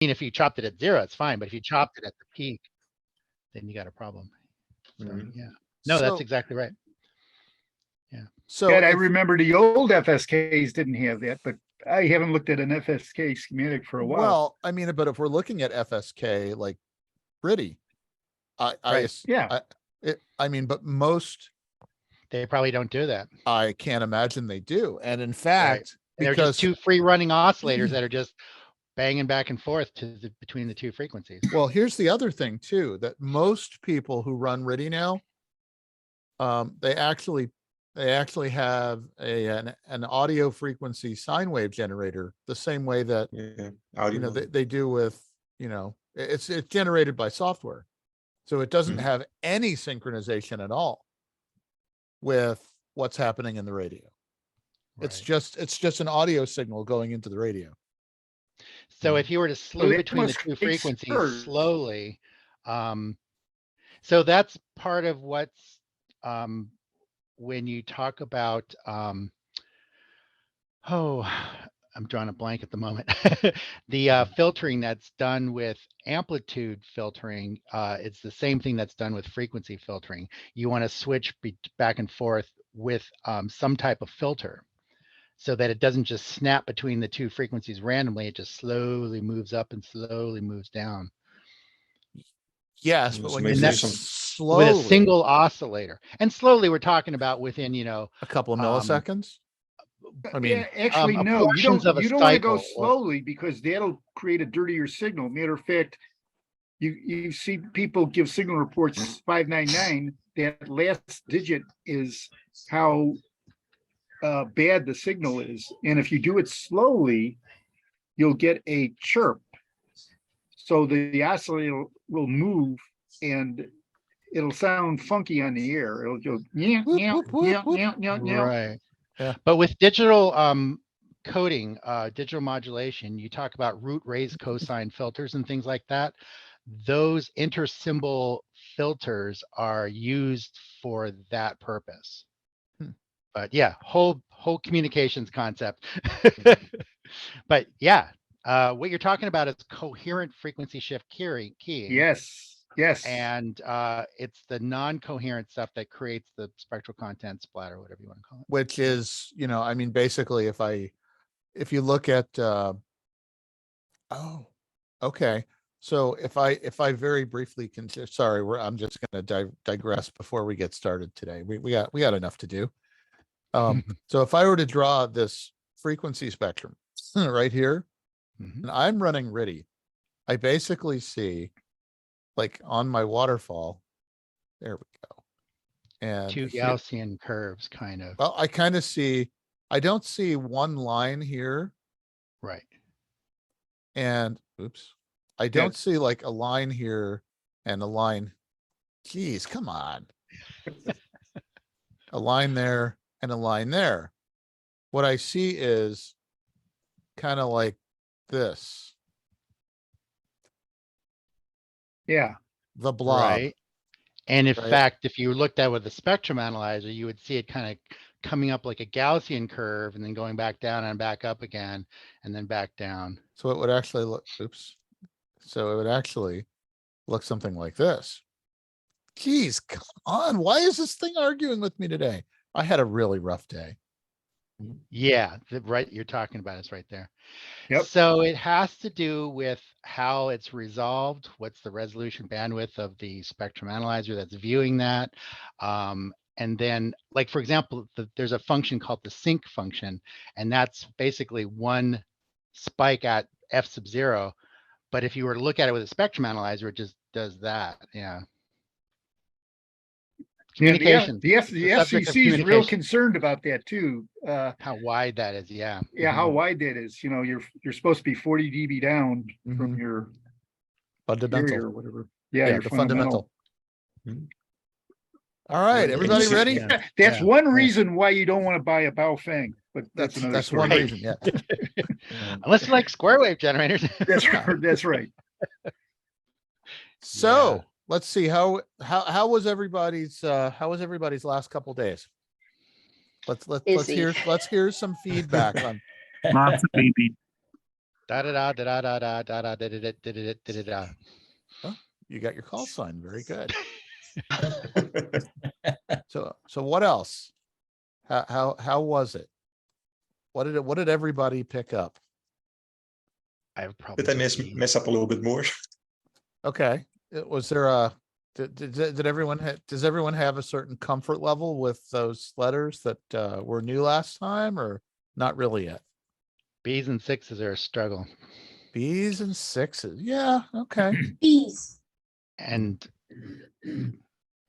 mean, if you chopped it at 0, it's fine, but if you chopped it at the peak, then you got a problem. So, yeah. No, that's exactly right. Yeah. So I remember the old FSKs didn't have that, but I haven't looked at an FSK schematic for a while. Well, I mean, but if we're looking at FSK, like pretty, I mean, but most, they probably don't do that. I can't imagine they do. And in fact, they're just two free running oscillators that are just banging back and forth between the two frequencies. Well, here's the other thing too, that most people who run RTTY now, they actually have an audio frequency sine wave generator, the same way that they do with, it's generated by software. So it doesn't have any synchronization at all with what's happening in the radio. Right. It's just an audio signal going into the radio. So if you were to slew between the two frequencies slowly, so that's part of what's when you talk about I'm drawing a blank at the moment. The filtering that's done with amplitude filtering, it's the same thing that's done with frequency filtering. You want to switch back and forth with some type of filter so that it doesn't just snap between the two frequencies randomly. It just slowly moves up and slowly moves down. Yes, but when you slowly with a single oscillator, and slowly we're talking about within, a couple of milliseconds. I mean, actually, no, you don't want to go slowly because that'll create a dirtier signal. Matter of fact, you see people give signal reports 599. That last digit is how bad the signal is, and if you do it slowly, you'll get a chirp. So the oscillator will move and it'll sound funky on the air. It'll go right. Yeah. But with digital coding, digital modulation, you talk about root raised cosine filters and things like that. Those intersymbol filters are used for that purpose. But yeah, whole communications concept. But yeah, what you're talking about is coherent frequency shift keying. Yes. And it's the non-coherent stuff that creates the spectral content splatter, whatever you want to call it. Which is, I mean, basically, if you look at, okay. So if I very briefly consider, sorry, I'm just going to digress before we get started today. We got enough to do. So if I were to draw this frequency spectrum right here, and I'm running RTTY, I basically see, like on my waterfall, there we go. And two Gaussian curves, kind of. Well, I kind of see, I don't see one line here. Right. And I don't see like a line here and a line. Geez, come on. A line there and a line there. What I see is kind of like this. Yeah. The blob. Right. And in fact, if you looked at with a spectrum analyzer, you would see it kind of coming up like a Gaussian curve and then going back down and back up again and then back down. So it would actually look, So it would actually look something like this. Geez, come on. Why is this thing arguing with me today? I had a really rough day. Yeah, right. You're talking about it's right there. Yep. So it has to do with how it's resolved. What's the resolution bandwidth of the spectrum analyzer that's viewing that? And then, like, for example, there's a function called the sync function, and that's basically one spike at f sub 0. But if you were to look at it with a spectrum analyzer, it just does that. Yeah. Communication. The FCC is real concerned about that too. How wide that is, yeah. Yeah, how wide that is. You're supposed to be 40 dB down from your fundamental or whatever. Yeah, your the fundamental. All right, everybody ready? Yeah. That's one reason why you don't want to buy a Baofeng, but that's another story. One reason. Yeah. Unless you like square wave generators. That's right. So let's see how was everybody's last couple days. Let's hear some feedback on lots of baby. Da da da da da da da da da da da da da da da. Oh, you got your call sign. Very good. So what else? How was it? What did everybody pick up? I have probably Did I just seen- mess up a little bit more? Okay. Was there a did everyone does everyone have a certain comfort level with those letters that were new last time, or not really yet? B's and sixes are a struggle, B's and sixes. Yeah, okay. Bees. and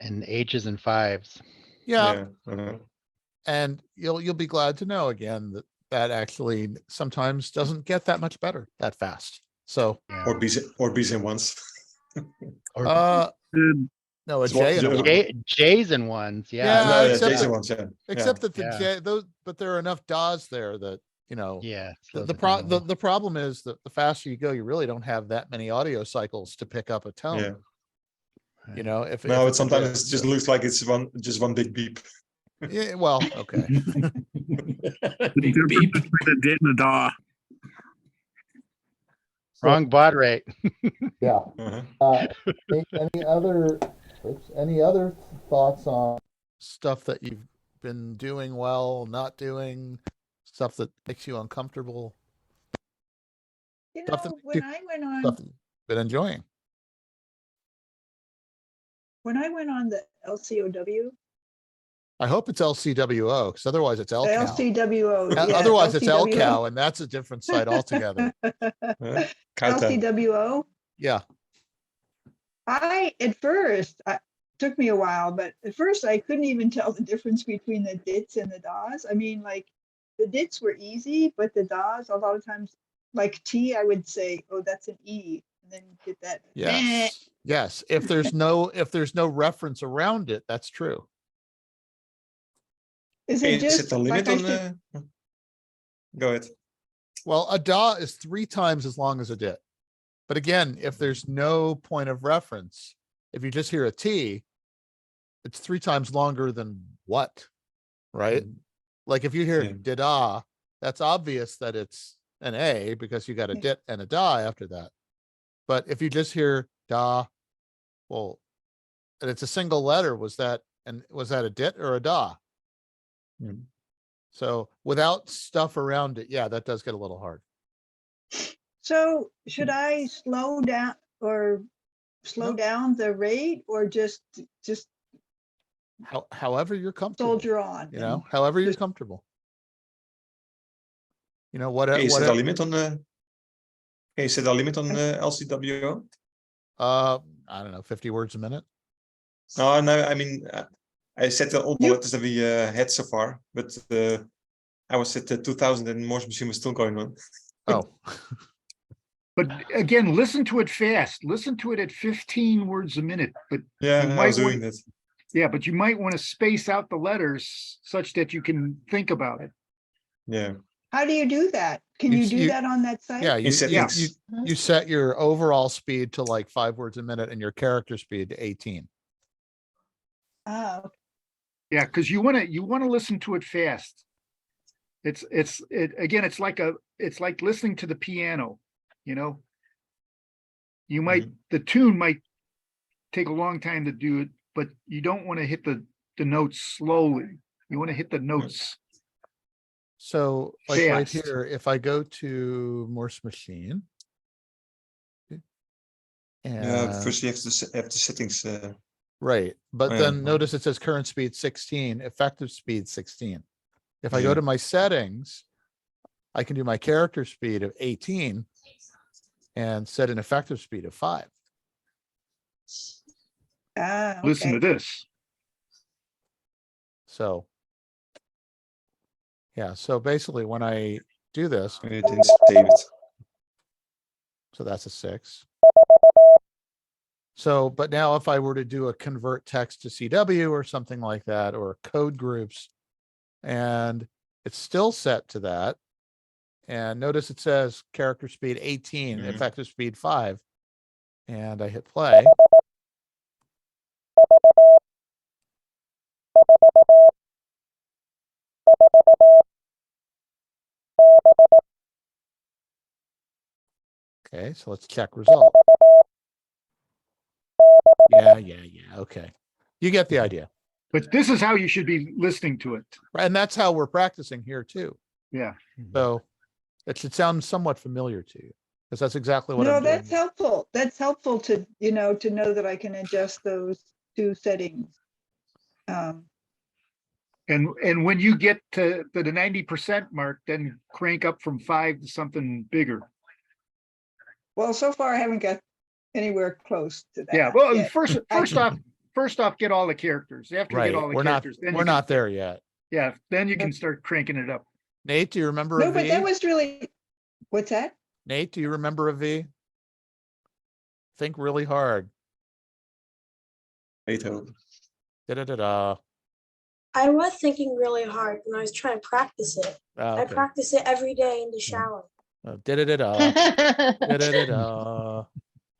H's and fives. Yeah. uh-huh. And you'll be glad to know again that actually sometimes doesn't get that much better that fast. So Yeah. Or B's and ones. Or no, a It's what- J and a J- one. J's and ones. Yeah. Yeah, No, yeah, except Jason that- ones, yeah. Except that the Yeah. J those, but there are enough DAWs there that, you know, Yeah. the slows the, it pro down a the, little. the problem is that the faster you go, you really don't have that many audio cycles to pick up a tone. Yeah. You know, if No, if it it's a J- sometimes it just looks like it's just one big beep. yeah, well, okay. Big beep. Between a did and a daw. Wrong baud rate. Yeah. Uh-huh. Any other thoughts on stuff that you've been doing well, not doing, stuff that makes you uncomfortable, You Stuff that know, makes when you- I went on, stuff that you've been enjoying? when I went on the LCOW, I hope it's LCWO, because otherwise it's the LCAL. LCWO, yeah. Otherwise it's LCWO. LCAL, and that's a different site altogether. Kouta. LCWO. Yeah. At first, took me a while, but at first I couldn't even tell the difference between the dits and the DAWs. I mean, like the dits were easy, but the DAWs, a lot of times, like T, I would say, oh, that's an E, and then get that. meh. Yes. Yes. If there's no reference around it, that's true. Is it Is just it a limit like I on should, the? Go ahead. Well, a DAW is 3 times as long as a DIT. But again, if there's no point of reference, if you just hear a T, it's 3 times longer than what, right? Like if you hear Yeah. da-da, that's obvious that it's an A because you got a Yeah. DIT and a DA after that. But if you just hear da, well, and it's a single letter, was that a DIT or a DA? Mm. So without stuff around it, yeah, that does get a little hard. so should I slow down or slow No. down the rate or just However you're comfortable, soldier on? you know, however you're just- comfortable. You know, Is what, it a limit on the? Is it a limit on the LCWO? I don't know, 50 words a minute. No, no. I mean, I said all the You- letters that we had so far, but I was at 2000 and Morse machine was still going on. Oh, But again, listen to it fast. Listen to it at 15 words a minute, but Yeah, You I might was want- doing that. yeah, but you might want to space out the letters such that you can think about it. Yeah. How do you do that? Can You- you do you- that on that site? yeah, you settings. set your overall speed to like 5 words a minute and your character speed to 18. Oh, Yeah, because you want to listen to it fast. Again, it's like listening to the piano, you know. You might the tune might take a long time to do it, but you don't want to hit the notes slowly. You want to hit the notes. So like right Fast. here, if I go to Morse machine. Yeah. And First, you have to have the settings. right, but Yeah. then notice it says current speed 16, effective speed 16. If I go Yeah. to my settings, I can do my character speed of 18 and set an effective speed of 5. Listen to okay. this. So yeah, so basically when I do this, I didn't save it. so that's a 6. So, but now if I were to do a convert text to CW or something like that, or code groups, and it's still set to that. And notice it says character speed 18, Mhm. effective speed 5. And I hit play. Okay, so let's check result. Yeah. Okay. You get the idea. But this is how you should be listening to it. And that's how we're practicing here too. Yeah. So it should sound somewhat familiar to you because that's exactly what No, I'm doing. that's helpful. That's helpful to, to know that I can adjust those two settings. And when you get to the 90% mark, then crank up from 5 to something bigger. Well, so far I haven't got anywhere close to that. Yeah. Well, yet. first off, get all the characters. After you Right. get all the We're not characters, then we're you not can, there yet. yeah, then you can start cranking it up. Nate, do you remember No, a V? but that was really, what's that? Nate, do you remember a V? Think really hard. Beethoven. Da-da-da-da. I was thinking really hard when I was trying to practice it. I Okay. practice it every day in the shower. Da-da-da-da. Da-da-da-da.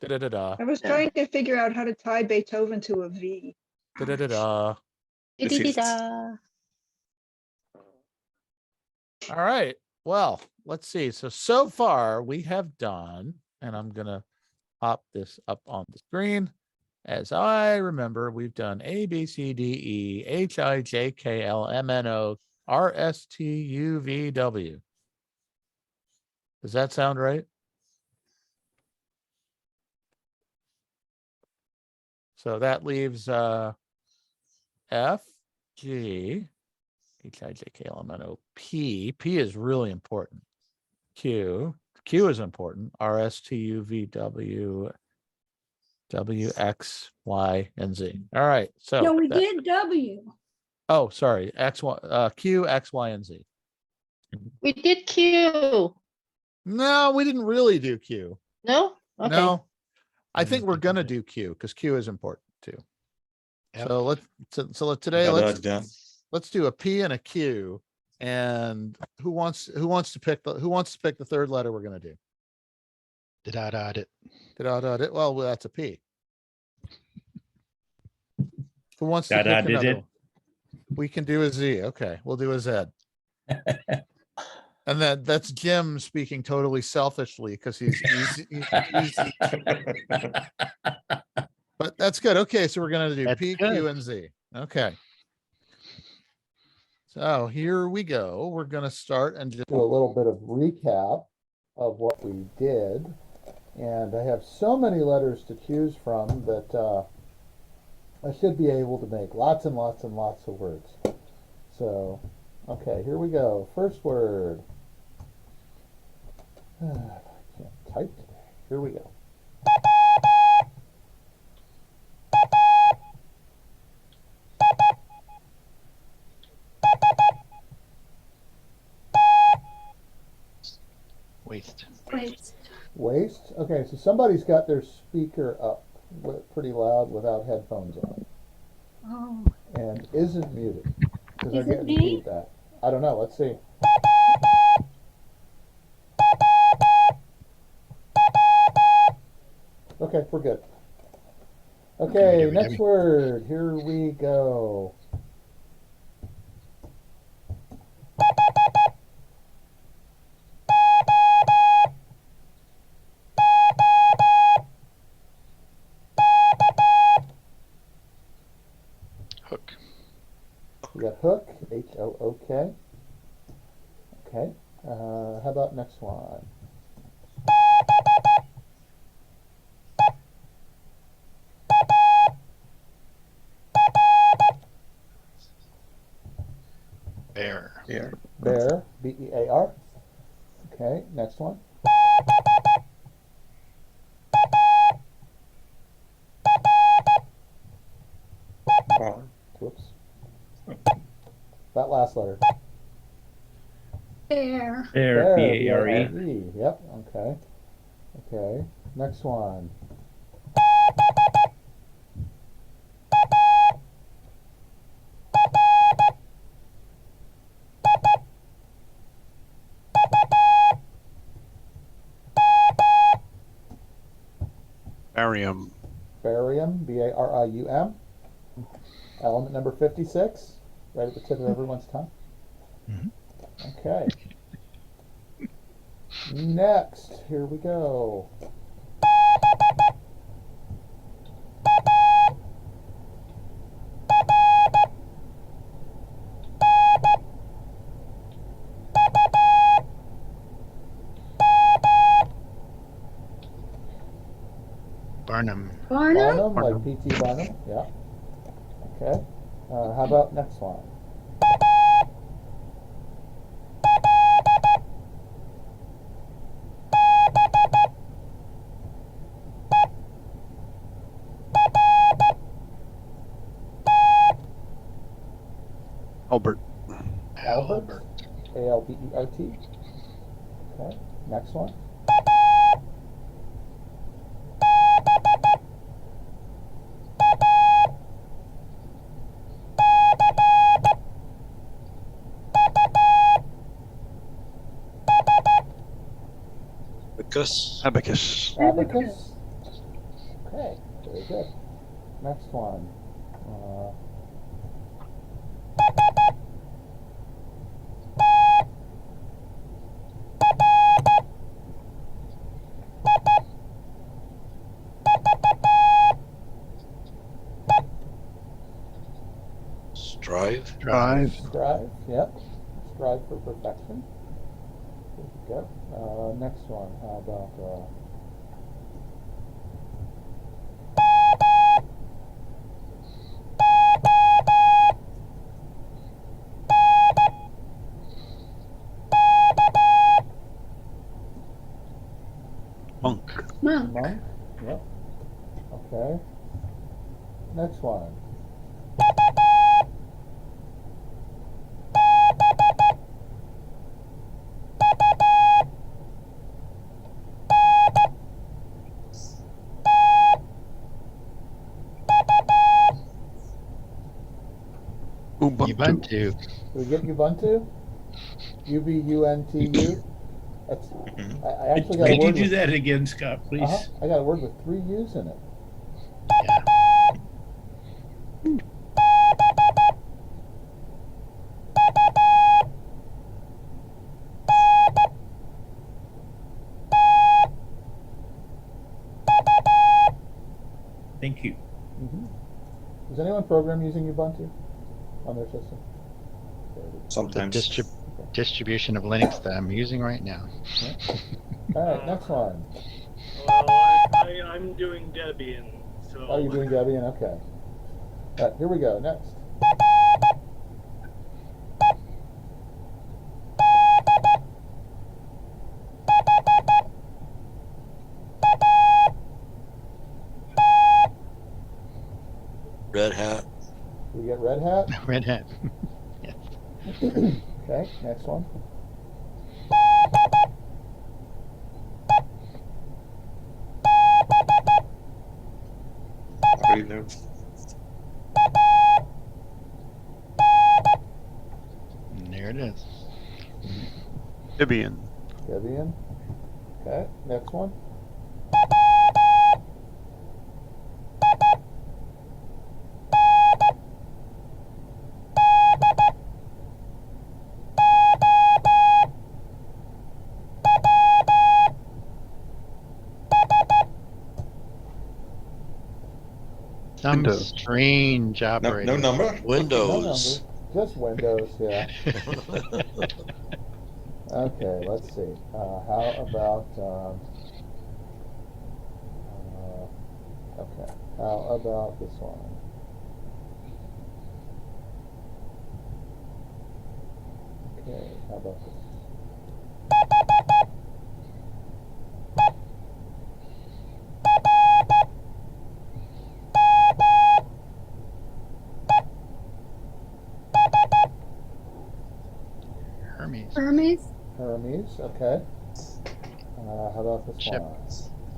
Da-da-da-da. I was trying to figure out how to tie Beethoven to a V. Da-da-da-da. The fifth. All right. Well, let's see. So far we have done, and I'm going to pop this up on the screen. As I remember, we've done A, B, C, D, E, H, I, J, K, L, M, N, O, R, S, T, U, V, W. Does that sound right? So that leaves F, G, H, I, J, K, L, M, N, O, P. P is really important. Q is important. R, S, T, U, V, W, W, X, Y, and Z. All right. So No, we did W. oh, sorry. X, Y, Q, X, Y, and Z. We did Q. No, we didn't really do Q. No? Okay. No, I think we're gonna do Q because Q is important too. Yep. So today Da-da-da-da. let's do a P and a Q. And who wants to pick the third letter we're gonna do? Da-da-da-da. Da-da-da-da. Well, that's a P. Who wants to pick Da-da-did another it. one? We can do a Z. Okay, we'll do a Z. And that's Jim speaking totally selfishly because he's easy. But that's good. Okay, so we're gonna do That's P, good. Q, and Z. Okay. So here we go. We're gonna start and just do a little bit of recap of what we did. And I have so many letters to choose from that I should be able to make lots and lots and lots of words. So, okay, here we go. First word. I can't type today. Here we go. Waste. Wait. Waste. Okay, so somebody's got their speaker up pretty loud without headphones on Oh. and isn't muted because they're Is it getting me? feedback. I don't know. Let's see. Okay, we're good. Okay, Gimme, next gimme. word. Here we go. Hook. We got hook, H-O-O-K. Okay. How about next one? Bear. Yeah. Bear, B-E-A-R. Okay, next one. Bar. Whoops. That last letter. Bear. There, B-A-R-E. B-A-R-E. Yep, okay. Okay, next one. Barium. Barium, B-A-R-I-U-M. Element number 56, right at the tip of everyone's tongue. Mhm. Okay. Next, here we go. Barnum. Barnum, like P.T. Barnum. Yeah. Okay. How about next one? Albert. Albert. A-L-B-E-R-T. Okay. Next one. Abacus. Abacus. Abacus. Okay. Very good. Next one. Strive. Strive. Yep. Strive for perfection. There we go. Next one. How about Monk. Monk. monk? Yep. Okay. Next one. Ubuntu. Did we get Ubuntu? U-B-U-N-T-U? That's, I actually got a Could you word do with, that again, Scott, please? I got a word with 3 U's in it. Thank you. Does anyone program using Ubuntu on their system? Sometimes. Distribution of Linux that I'm using right now. All right, next one. Well, I'm doing Debian. So. Oh, you're doing Debian? Okay. All right, here we go. Next. Red Hat. We get Red Hat. Red Hat. Yes. Okay, next one. Arduino. And there it is. Debian. Debian. Okay, next one. Some Windows. strange No, operating. no number? No Windows. number. Just Windows, yeah. Okay, let's see. How about okay. How about this one? Okay, how about this? Hermes. Hermes, okay. How about this Chip. one?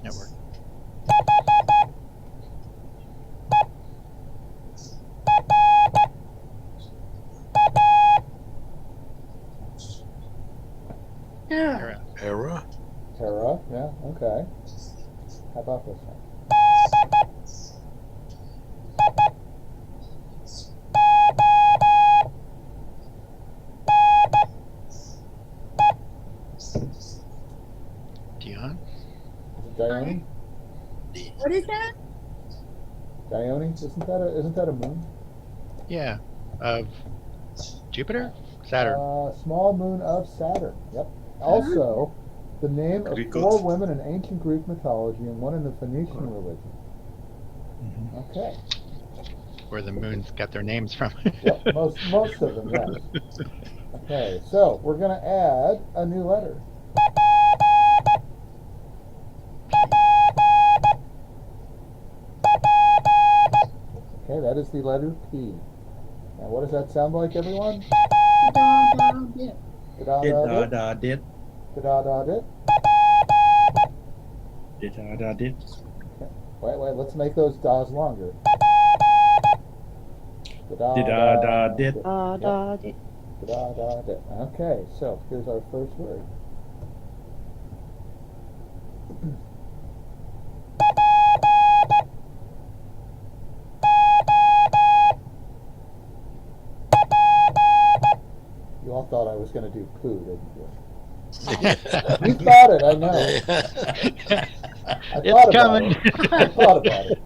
Network. Terra. Era. Terra, yeah, okay. How about this one? What is that? Dione, isn't that a moon? Yeah. Of Jupiter? Saturn. Small moon of Saturn. Yep. Also, the name of Greek 4 god. women in ancient Greek mythology and 1 in the Phoenician religion. Okay. Where the moons got their names from. Yep. Most of them, yes. Okay. So we're gonna add a new letter. Okay, that is the letter P. Now, what does that sound like, everyone? Da, da, dip. Da Did da da da da did. da da da. Did da da did. Wait, let's make those da's longer. Da Did da da did. Da da da. Okay, so here's our first word. You all thought I was going to do poo, didn't you? You thought it, I know. It's coming. I thought about it.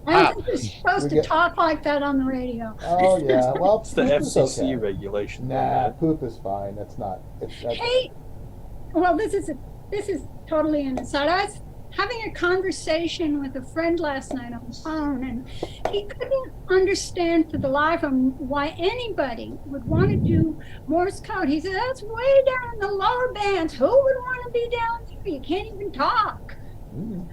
I don't think you're supposed to talk like that on the radio. Oh yeah, well, It's the poop is FCC okay. regulation. Nah, poop is fine. That's Hey, well, this is totally an aside. I was having a conversation with a friend last night on the phone, and he couldn't understand for the life of him why anybody would want to do Morse code. He said, that's way down in the lower bands. Who would want to be down there? You can't even talk. Mm.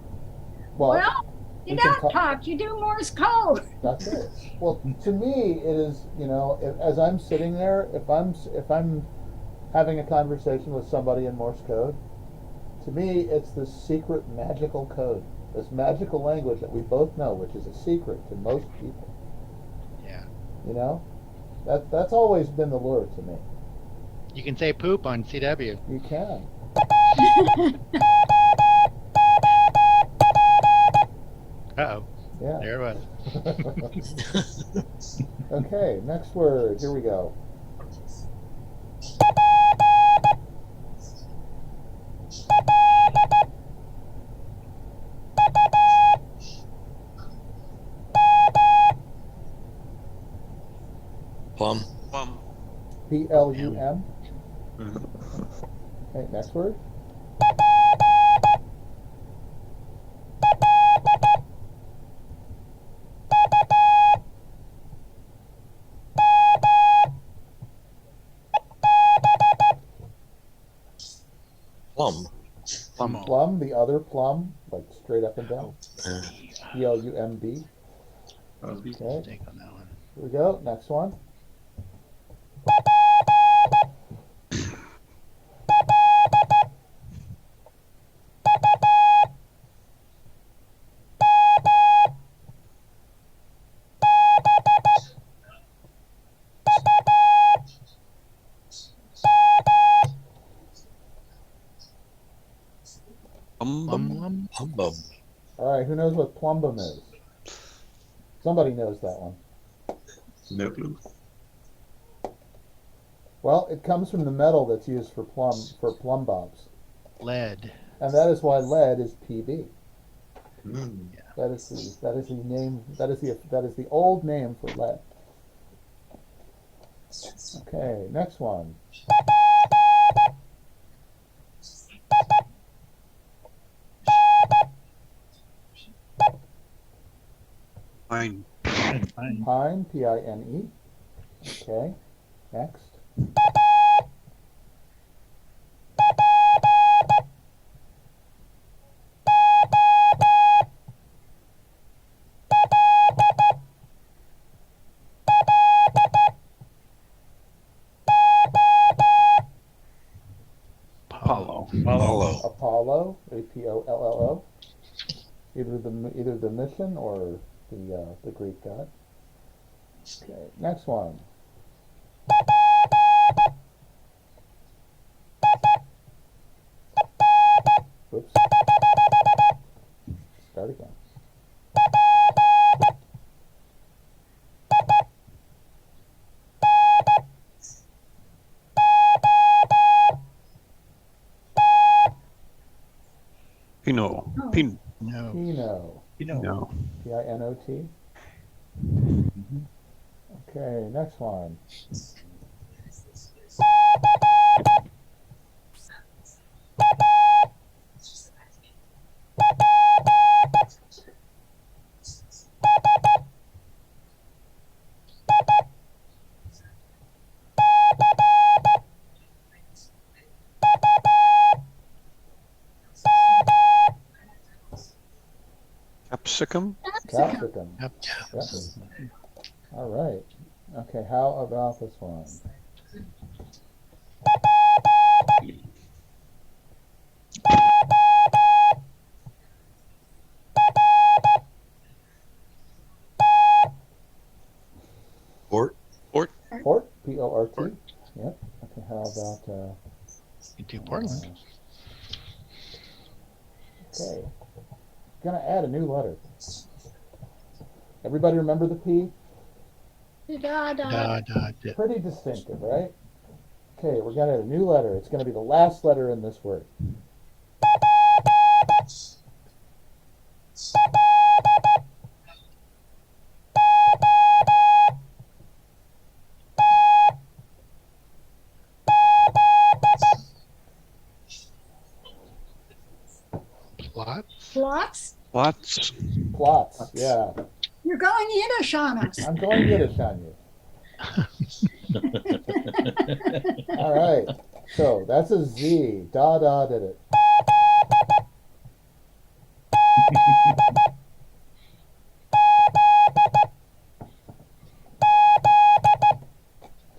Well, you don't talk, you do Morse code. That's it. Well, to me, it is, as I'm sitting there, if I'm having a conversation with somebody in Morse code, to me, it's this secret magical code, this magical language that we both know, which is a secret to most people. Yeah. That's always been the lure to me. You can say poop on CW. You can. Uh-oh. Yeah. There it was. Okay, next word. Here we go. Plum. Plum. Mhm. Okay, next word. Plum. Plum, the other plum, like straight up and down. Uh, Plumb. Okay, Mistake on that one. here we go. Next one. Plum. Plum. All right, who knows what plumbum is? Somebody knows that one. No clue. Well, it comes from the metal that's used for plumb bobs, Lead. and that is why lead is PB. Mm. That is the name. That is the old name for lead. Okay, next one. Pine. Pine, Pine. Okay, next. Apollo. Apollo, Apollo. Either the mission or the Greek god. Okay, next one. Whoops. Start again. Pinot. Oh. Pin. No. Pinot. No. P-I-N-O-T. Okay, next one. Capsicum. Capsicum. Yep. Yep. All right. Okay, how about this one? Port. Port. Port, P-O-R-T. Port. Yep. Okay, how about, You do Portland. okay. Gonna add a new letter. Everybody remember the P? Da, da. Da, da, da. Pretty distinctive, right? Okay, we're gonna add a new letter. It's gonna be the last letter in this word. Plots. Plots? Plots. Plots, yeah. You're going Yiddish on us. I'm going Yiddish on you. All right. So that's a Z. Da da did it.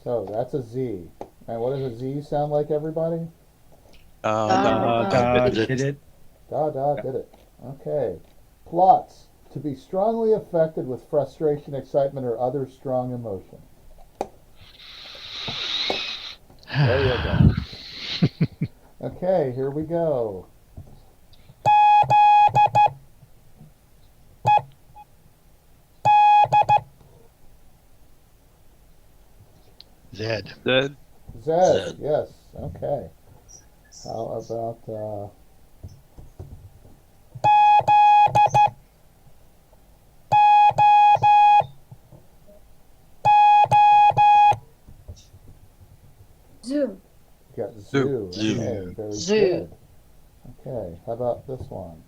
So that's a Z. And what does a Z sound like, everybody? Did it? Da da did it. Okay. Plots. To be strongly affected with frustration, excitement, or other strong emotion. There you go. Okay, here we go. Zed. Zed. Zed, yes. Okay. How about Zoo. you got zoo. Zoo. Okay, very Zoo. good. Okay, how about this one?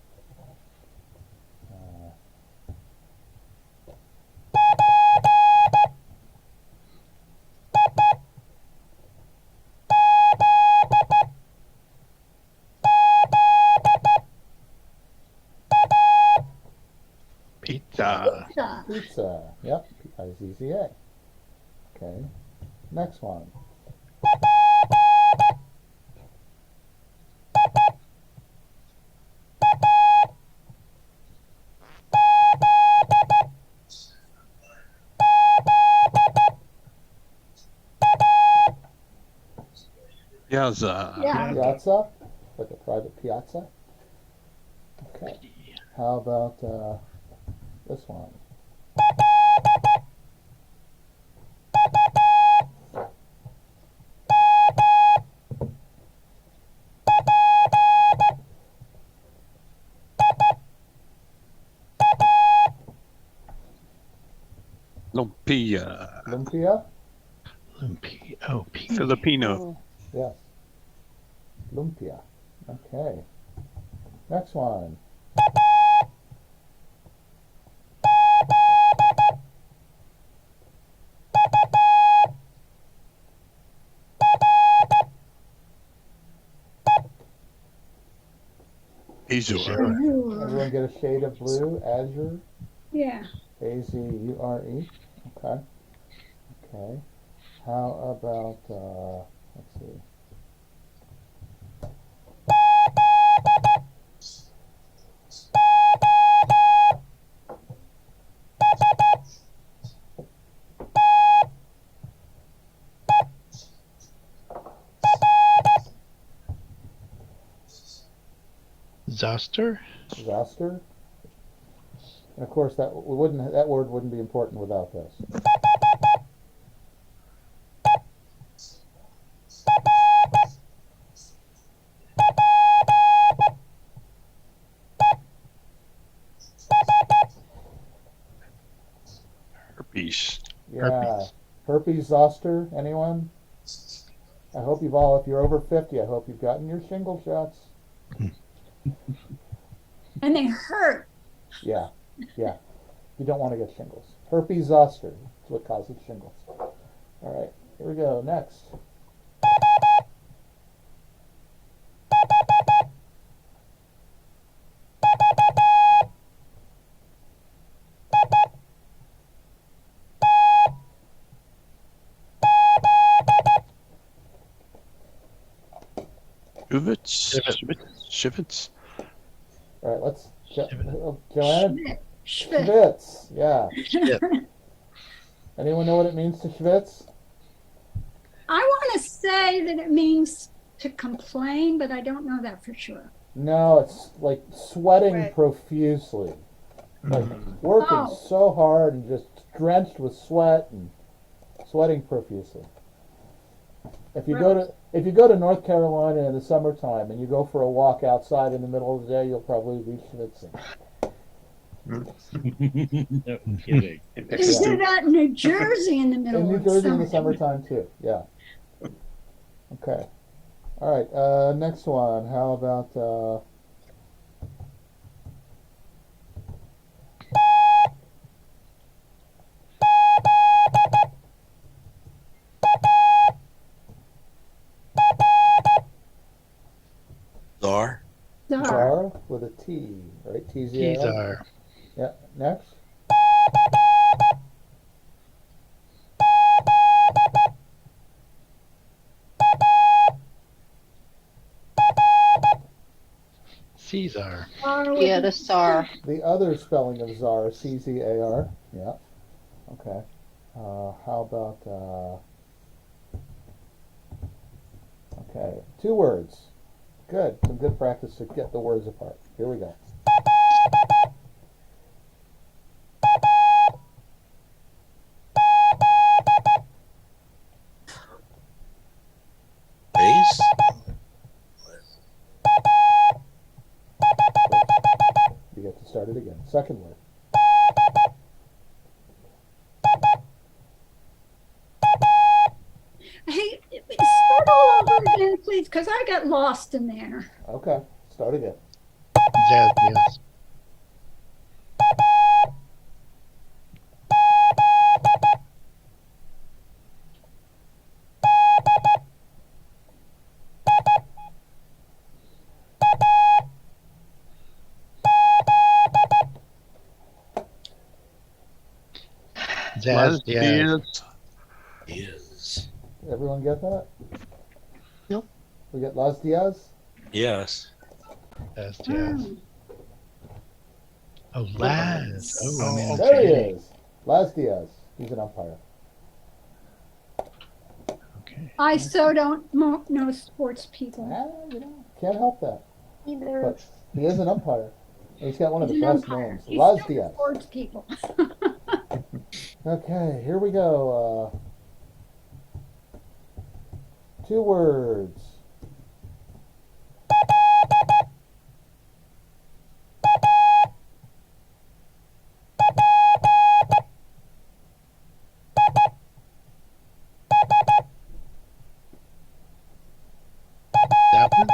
Pizza. Da. Pizza. Yep, P-I-Z-Z-A. Okay, next one. Piazza. Yeah. Piazza, like a private piazza. Okay, how about this one? Lumpia. Lumpia? P-O-P. Filipino. Yes. Lumpia. Okay. Next one. Azure. Azure. Everyone get a shade of blue? Azure? Yeah. A-Z-U-R-E. Okay. Okay. How about, let's see. Zoster. Zoster? And of course, that word wouldn't be important without this. Herpes. Yeah. Herpes zoster, anyone? I hope you've all, if you're over 50, I hope you've gotten your shingle shots. And they hurt. Yeah, yeah. You don't want to get shingles. Herpes zoster is what causes shingles. All right, here we go. Next. Shivets. Shivets. All right, let's. Joanna? Schwitz. Schwitz. Yeah. Schwitz. Anyone know what it means to schwitz? I want to say that it means to complain, but I don't know that for sure. No, it's like sweating Sweat. profusely. Like working so hard and just drenched with sweat and sweating profusely. If you go to North Carolina in the summertime and you go for a walk outside in the middle of the day, you'll probably be schwitzing. No kidding. They do that in New Jersey in the middle In New of Jersey in summer. the summertime too. Yeah. Okay. All right. Next one. How about Czar. Czar with a T, right? T-Z-A-R. T-Czar. Yeah. Next. Caesar. Yeah, the Czar. The other spelling of czar, C-Z-A-R. Yeah. Okay. How about okay, 2 words. Good. Some good practice to get the words apart. Here we go. Base. You get to start it again. Second word. Hey, start all over again, please, because I got lost in there. Okay. Start again. Yes. Yes. Yes. Everyone get that? Nope. We get Las Diaz? Yes. Yes. Oh, Laz. Oh, There he okay. is. Las Diaz. He's an umpire. Okay. I so don't know sports people. You know, can't help that. Either. But he is an umpire. And he's got one of the He's an best umpire. names. He's Las still Diaz. sports people. Okay, here we go. 2 words. That one?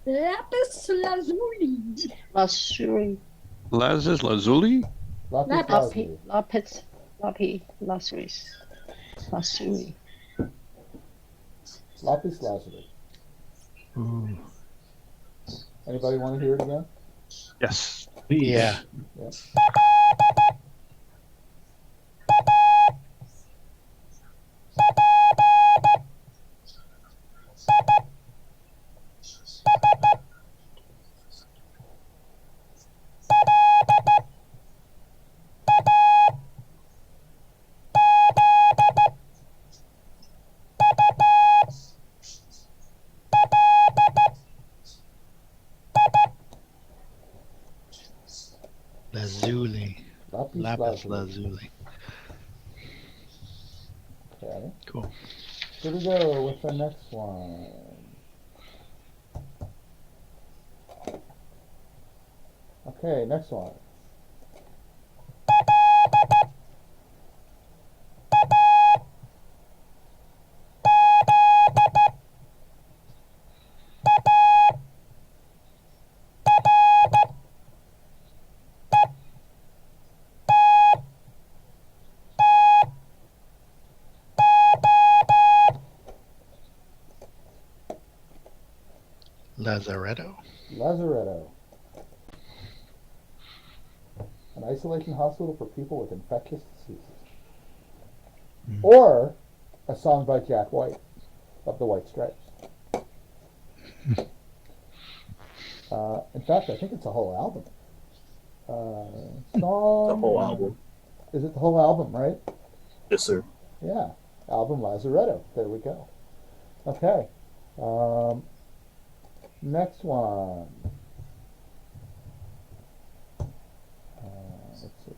Lapis lazuli. Lazuli. Lazarus Lazuli? Lapis lazuli. Lazuli. Lapis lazuli. Ooh. Anybody want to hear it again? Yes. Yeah. Yeah. Lazuli. Lapis Lapis lazuli. lazuli. Okay. Cool. Here we go with the next one. Okay, next one. Lazaretto. Lazaretto. An isolation hospital for people with infectious diseases. Or a song by Jack White of the White Stripes. In fact, I think it's a whole album. Song. The whole album. Is it the whole album, right? Yes, sir. Yeah. Album Lazaretto. There we go. Okay. Next one. Let's see.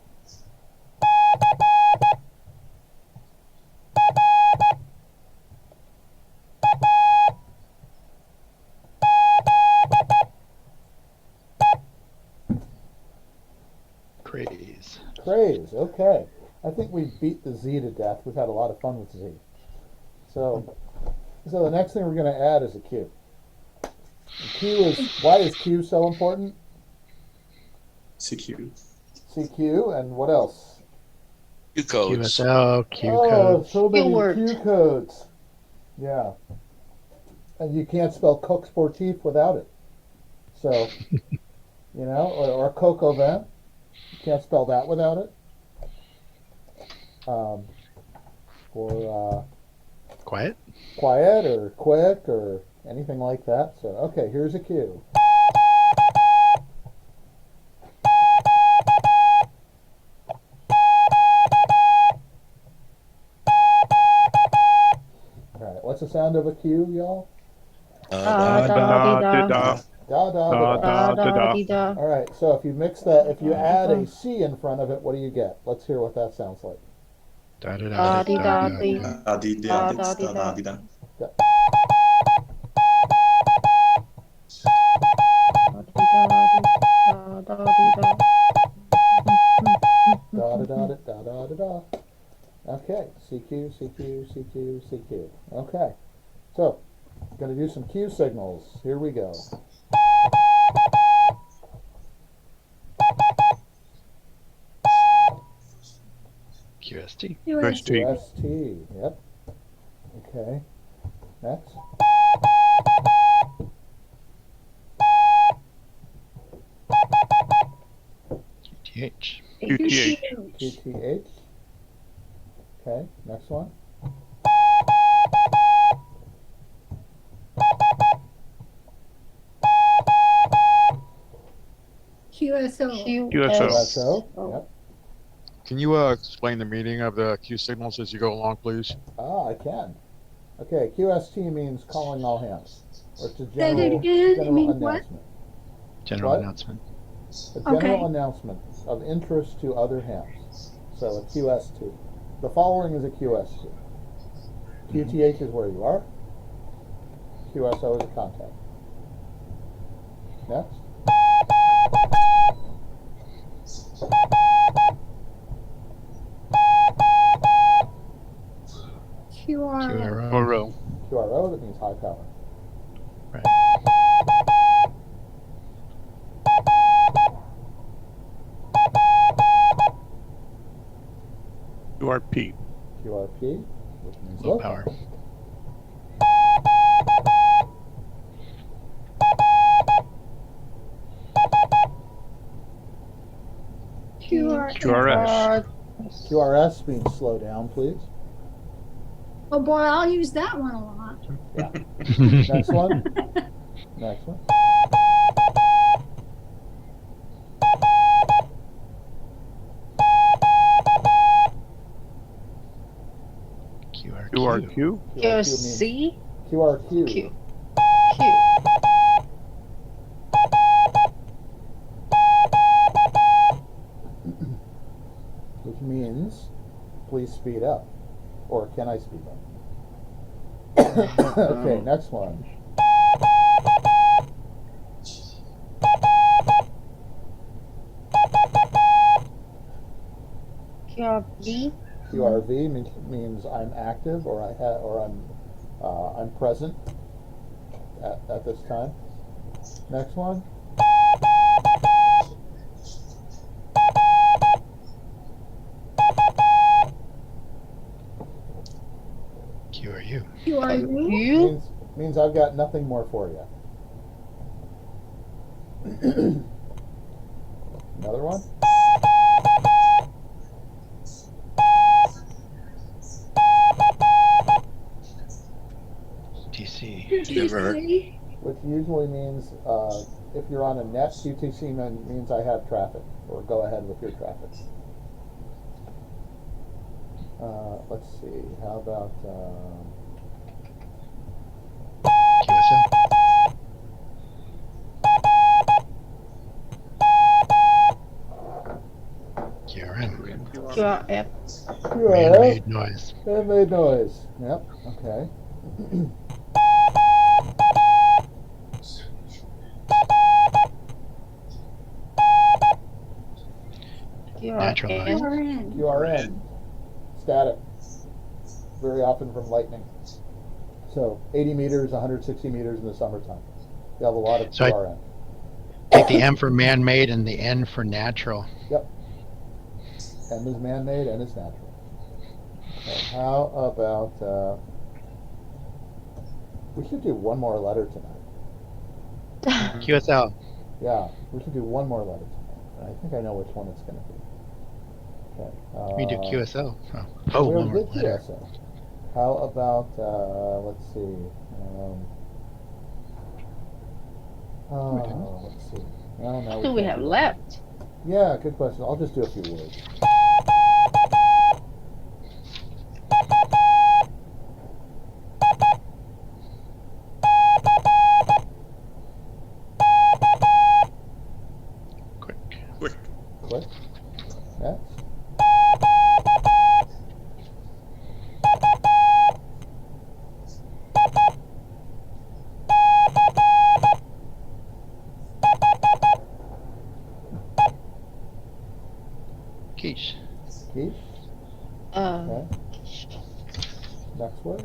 Craze. Craze. Okay. I think we beat the Z to death. We've had a lot of fun with Z. So the next thing we're going to add is a Q. And Q is, why is Q so important? CQ. CQ, and what else? Q codes. QSL, Q Oh, codes. so many Keyword. Q codes. Yeah. And you can't spell Coq Sportif without it. So, you know, or Coq au vin. You can't spell that without it. For Quiet. quiet or quick or anything like that. So, okay, here's a Q. All right, what's the sound of a Q, y'all? Da da da da. Da da da Da, da. da, da. Dee da. All right, so if you mix that, if you add a C in front of it, what do you get? Let's hear what that sounds like. Da da Da da dee da da dee. Da di da Da da di da. di da. Da da dee da. Da da da da da da da. Okay, CQ, CQ, CQ, CQ. Okay, so going to do some Q signals. Here we go. QST. QST. QST. Yep. Okay. Next. QTH. QTH. QTH. Okay. Next one. QSO. QSO. QSO. Yep. Can you explain the meaning of the Q signals as you go along, please? I can. Okay, QST means calling all hands. Or it's a Say that general, again. You general mean what? announcement. General What? announcement. A general Okay. announcement of interest to other hands. So a QST. The following is a QST. QTH is where you are. QSO is a contact. Next. QRO. QRO. QRO, that means high power. Right. QRP. QRP, which means Low power. QRS. QRS means slow down, please. Oh boy, I'll use that one a lot. Yeah. Next one. Next one. QRQ. QRQ. QC. QRQ. Q. Q. Which means please speed up. Or can I speed up? Okay, next one. QRV. QRV means I'm active, or I'm present at this time. Next one. QRU. QRU. Means I've got nothing more for you. Another one. TC. QTC. Which usually means if you're on a net, QTC means I have traffic, or go ahead with your traffic. Let's see, how about QSL. QRM. QRF. Man-made noise. Man-made noise. Yep, okay. Natural noise. QRN. QRN. Static. Very often from lightning. So 80 meters, 160 meters in the summertime. You have a lot of So QRN. Take the M for man-made and the N for natural. Yep. M is man-made, N is natural. Okay, how about we should do one more letter tonight. QSL. Yeah, we should do one more letter tonight. I think I know which one it's going to be. Okay. We do QSL. Oh, we one already more did letter. QSL. How about let's see. Let's see. Well, now Who do we can't have do that. left? Yeah, good question. I'll just do a few words. Quick. Next. Quiche. Quiche. Okay. Next word.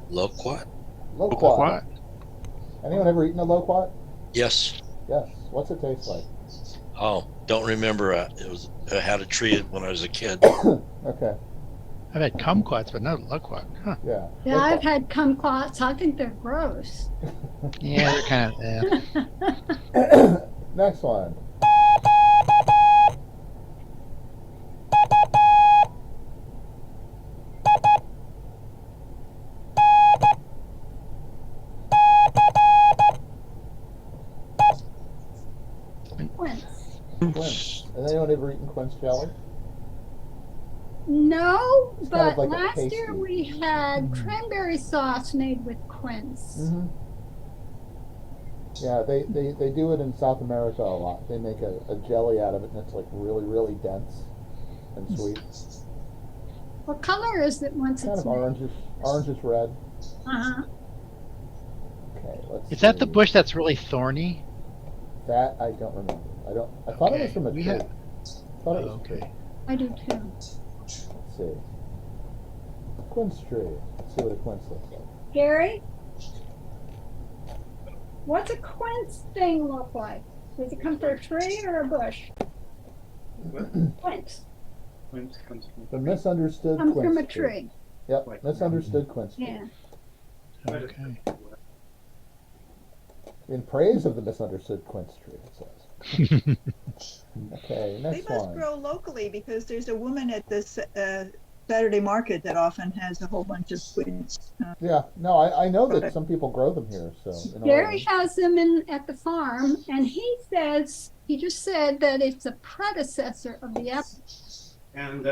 Loquat? Loquat. Anyone ever eaten a loquat? Yes. Yes. What's it taste like? Oh, don't remember. I had to treat it when I was a kid. Okay. I've had kumquats, but not loquat. Huh. Yeah. Yeah, I've had kumquats. I think they're gross. Yeah, they're kind of. Next one. Quince. Quince. Has anyone ever eaten quince jelly? No, It's but kind of like a last year pasty. we had cranberry sauce made with quince. Mm-hmm. Yeah, they do it in South America a lot. They make a jelly out of it, and it's like really, really dense and sweet. What color is it once Kind it's of orangish red. Uh-huh. Okay, let's Is that the see. bush that's really thorny? That I don't remember. I thought it was from a we tree. had- Thought it was a tree. Okay. I do too. Let's see. Quince tree. Let's see what a quince looks like. Gary? What's a quince thing look like? Does it come from a tree or a bush? Quince. The misunderstood Comes quince from a tree. Yep, misunderstood quince tree. Yeah. Okay. In praise of the misunderstood quince tree, it says. Okay, They next must one. grow locally because there's a woman at this Saturday market that often has a whole bunch of quince. Yeah, no, I know that some people grow them here, so. in Gary Oregon. has them in at the farm, and he just said that it's a predecessor of the apple. And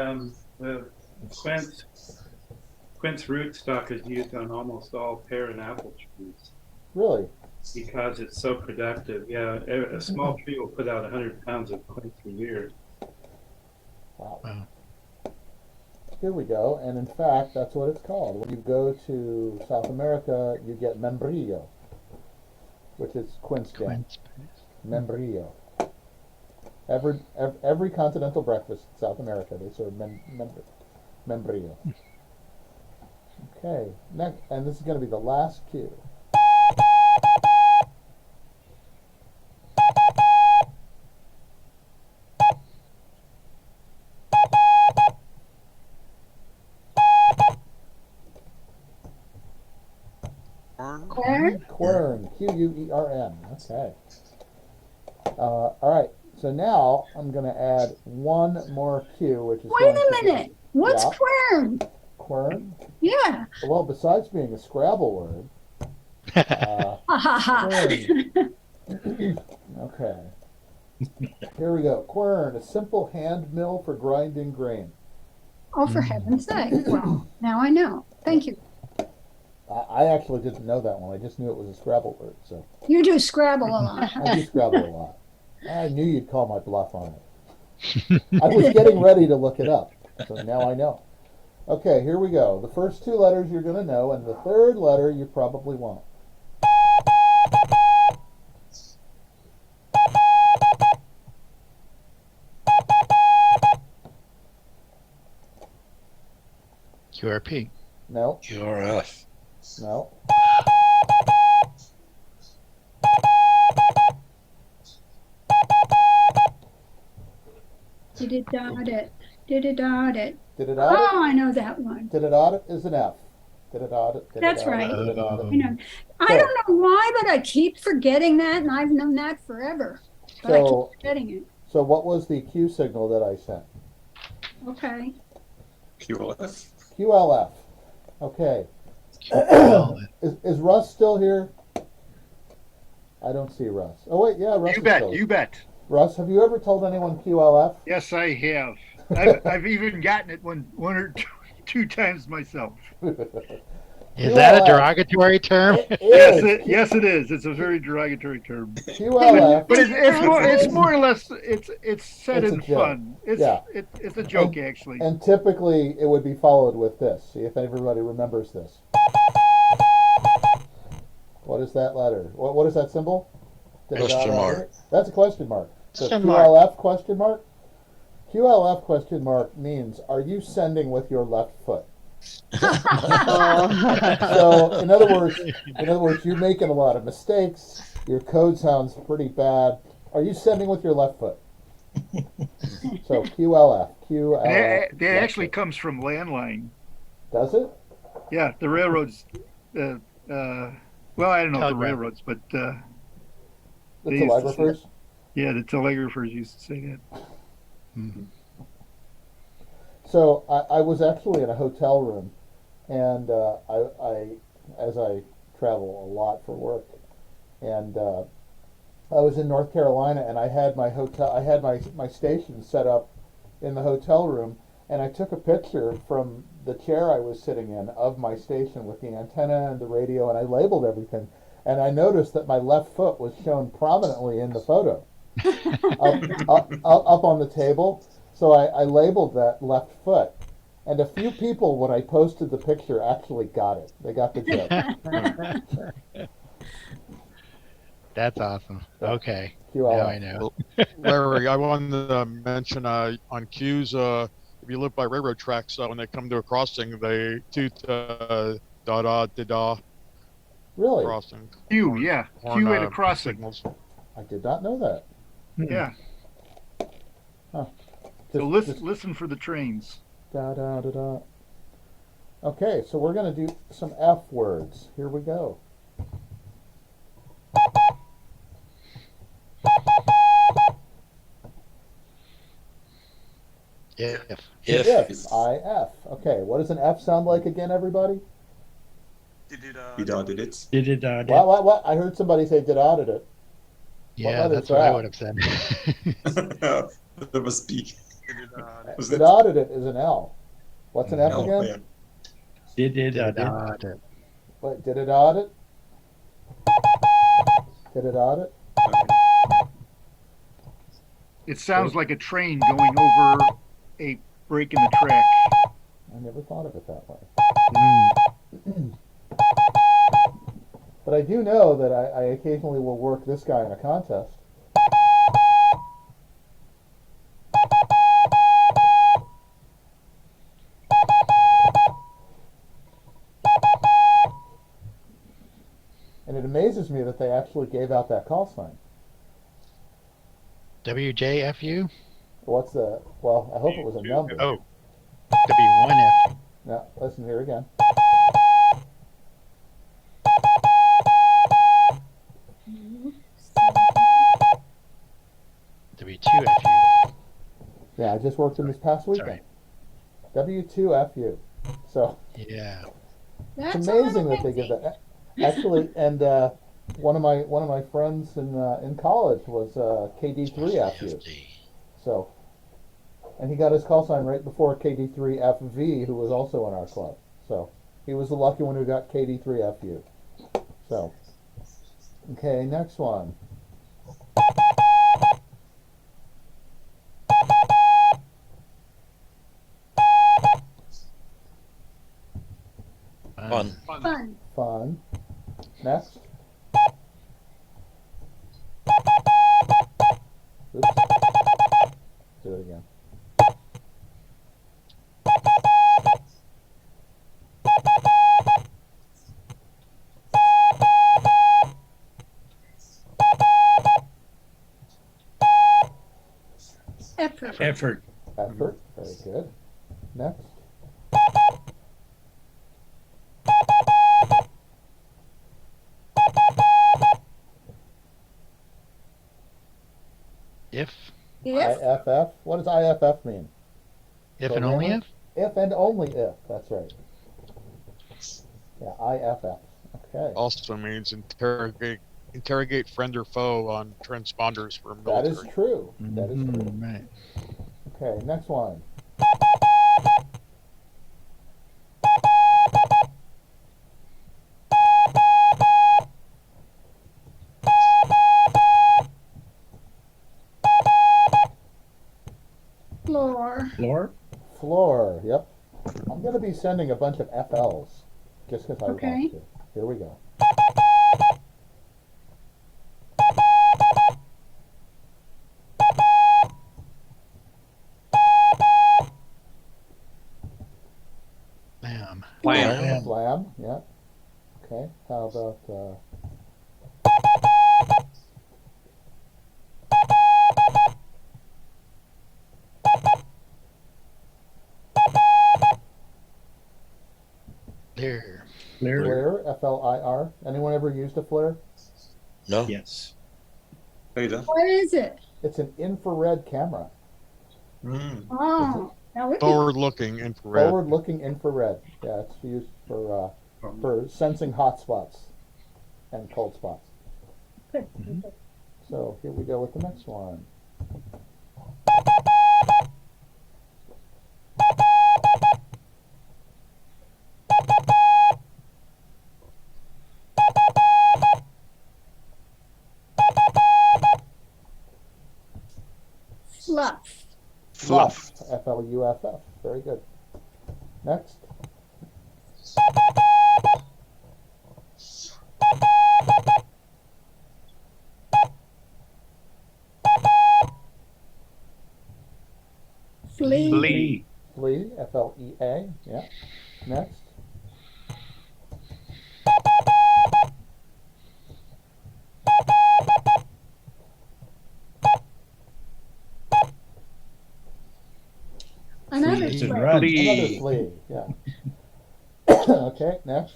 Quince rootstock is used on almost all pear and apple trees Really? because it's so productive. Yeah, a small tree will put out 100 pounds of quince a year. Wow. Wow. Here we go. And in fact, that's what it's called. When you go to South America, you get membrillo, which is quince jam. Quince paste. Membrillo. Every continental breakfast in South America, they serve membrillo. Okay, next, and this is going to be the last cue. Quern? Quern, Quern. Okay. All right. So now I'm going to add one more cue, which is Wait a minute. What's quern? Quern? Yeah. Well, besides being a Scrabble word. Quern. Okay. Here we go. Quern, a simple hand mill for grinding grain. Oh, for heaven's sake. Well, now I know. Thank you. I actually didn't know that one. I just knew it was a Scrabble word. So You do Scrabble a lot. I do Scrabble a lot. I knew you'd call my bluff on it. I was getting ready to look it up, so now I know. Okay, here we go. The first two letters you're going to know, and the third letter you probably won't. QRP. No. QRF. No. Did it dot it? Did it dot it? Did it audit? Oh, I know that one. Did it audit is an F. Did it audit? Did That's it audit, right. Did it audit? You know, I don't know why, but I keep forgetting that, and I've known that forever. But I keep forgetting it. So what was the Q signal that I sent? Okay. QLF. QLF. Okay. Is Russ still here? I don't see Russ. Oh wait, yeah, Russ. You bet. Russ, have you ever told anyone QLF? Yes, I have. I've even gotten it one or two times myself. Is that a derogatory term? Yes, it is. It's a very derogatory term. QLF. But it's more or less it's said in fun. It's a joke actually. And typically it would be followed with this. See if everybody remembers this. What is that letter? What is that symbol? Question mark. That's a question mark. So Question QLF question mark? QLF question mark means, are you sending with your left foot? So in other words, you're making a lot of mistakes. Your code sounds pretty bad. Are you sending with your left foot? So QLF. That actually comes from landline. Does it? Yeah, the railroads. Well, I don't know if the railroads, but the telegraphers. Yeah, the telegraphers used to say that. Mm-hmm. So I was actually in a hotel room, and as I travel a lot for work, and I was in North Carolina, and I had my station set up in the hotel room, and I took a picture from the chair I was sitting in of my station with the antenna and the radio, and I labeled everything, and I noticed that my left foot was shown prominently in the photo, up on the table. So I labeled that left foot, and a few people, when I posted the picture, actually got it. They got the joke. That's awesome. Okay. QLF. Now I know. Larry, I wanted to mention on queues, if you live by railroad tracks, when they come to a crossing, they toot da-da-da-da. Really? Crossing. Q, yeah. Q at a crossing. Signals. I did not know that. Yeah. Huh. So listen for the trains. Da da da da. Okay, so we're going to do some F words. Here we go. If. I-F. Okay, what does an F sound like again, everybody? You did it. What? I heard somebody say did audit it. Yeah, that's what I would have said. That was B. Did audit it is an L. What's an F Oh, again? yeah. Did it audit? Wait, did it audit? Did it audit? It sounds like a train going over a break in the track. I never thought of it that way. Mm. But I do know that I occasionally will work this guy in a contest. And it amazes me that they actually gave out that call sign. WJFU? What's the, well, I hope it was a number. Oh, W1FU. Now, listen here again. W2FU. Yeah, I just worked in this past weekend. W2FU. So Yeah. it's amazing that they give that. Actually, and one of my friends in college was KD3FU. So, and he got his call sign right before KD3FV, who was also in our club. So he was the lucky one who got KD3FU. So, okay, next one. Fun. Fun. Next. Oops. Do it again. Effort. Effort. Effort. Very good. Next. If. IFF. What does IFF mean? If and only if? If and only if. That's right. Yeah, IFF. Okay. Also means interrogate friend or foe on transponders for That military. is true. That is true. Right. Okay, next one. Floor. Floor? Floor. Yep. I'm going to be sending a bunch of FLs just because I Okay. want to. Here we go. Lamb. Lamb. Yeah. Okay. How about Flare. Flare? FLIR. Anyone ever used a flare? No. Yes. What is it? It's an infrared camera. Oh, now we can, Forward-looking infrared. Forward-looking infrared. Yeah, it's used for sensing hot spots and cold spots. good. So here we go with the next one. Fluff. Fluff. F-L-U-F-F. Very good. Next. Flea. Flea. F-L-E-A. Yeah. Next. Another It's a flea. run. Another flea. Yeah. Okay. Next.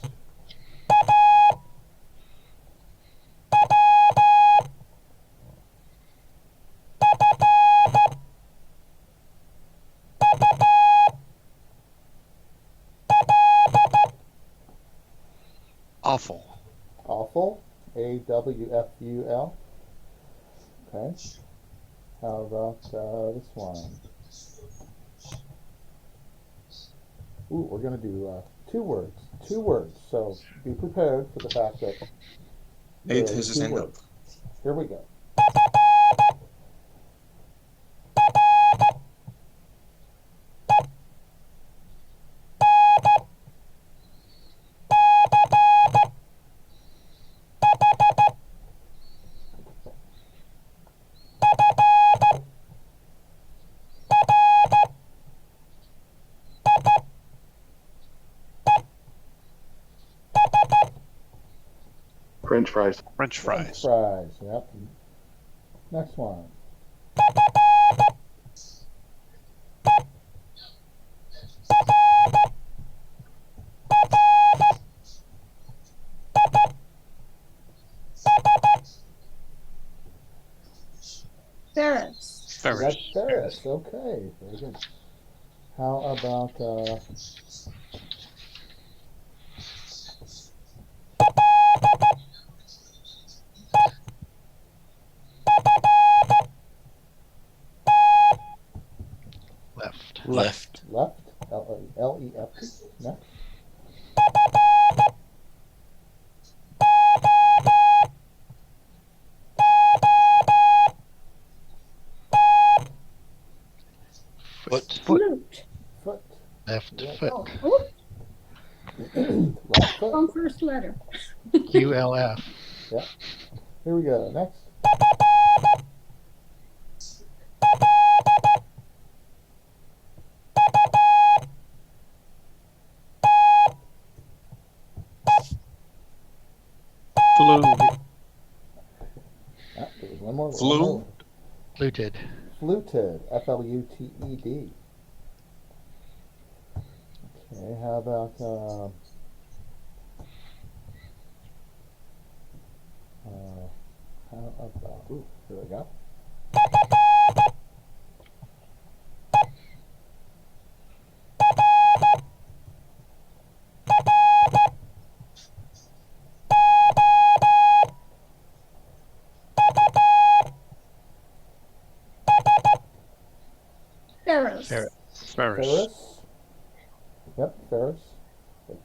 Awful. Awful. A-W-F-U-L. Okay. How about this one? Ooh, we're gonna do 2 words. 2 words. So be prepared for the fact that there Nate are has his 2 hand up. words. Here we go. French fries. French fries. Yep. Next one. Ferris. That's Ferris. Okay, very good. How about Left. Left. left? L-E-F-T. Next. Foot. Flute. Foot. Left Yes. foot. Oh, Left foot. wrong first letter. ULF. Yep. Here we go. Next. Flu. Ah, there was one more. Flu? One more. Fluted. Fluted. F-L-U-T-E-D. Okay. How about ooh, here we go. Ferris. Ferris. Ferris. Yep, ferris.